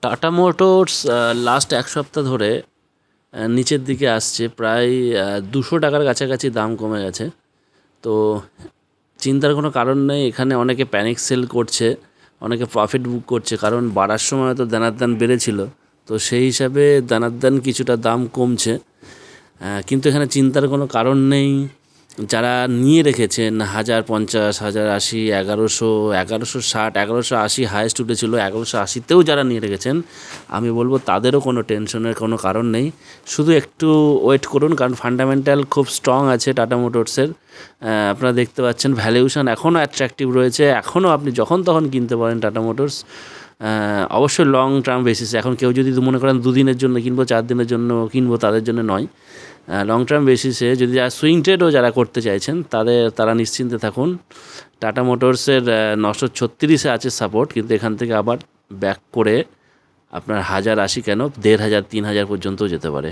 Tata motors last এক সপ্তাহ ধরে নিচের দিকে আসছে, প্রায় 200 টাকার কাছাকাছি দাম কমে গেছে। তো চিন্তার কোনো কারণ নেই, এখানে অনেকে প্যানিক সেল করছে, অনেকে প্রফিট বুক করছে, কারণ বাড়ার সময় তো দানার দাম বেড়েছিল, তো সেই হিসাবে দানার দাম কিছুটা দাম কমছে। কিন্তু এখানে চিন্তার কোনো কারণ নেই। যারা নিয়ে রেখেছেন 1050, 1080, 1160, 1180 হায়েস্ট উঠেছিল, 1180তেও যারা নিয়ে রেখেছেন, আমি বলবো তাদেরও কোনো টেনশনের কোনো কারণ নেই। শুধু একটু ওয়েট করুন, কারণ ফান্ডামেন্টাল খুব স্ট্রং আছে টাটা মোটরসের। আপনারা দেখতে পাচ্ছেন ভ্যালুয়েশন এখনও অ্যাট্রাকটিভ রয়েছে, এখনও আপনি যখন তখন কিনতে পারেন টাটা মোটরস। অবশ্যই লং টার্ম বেসিসে। এখন কেউ যদি মনে করেন 2 দিনের জন্য কিনবো, 4 দিনের জন্য কিনবো, তাদের জন্য নয়। লং টার্ম বেসিসে যদি সুইং ট্রেডও যারা করতে চাইছেন তারা নিশ্চিন্তে থাকুন। টাটা মোটরসের 936-এ আছে সাপোর্ট, কিন্তু এখান থেকে আবার ব্যাক করে আপনার 1080 কেন 1500, 3000 পর্যন্তও যেতে পারে।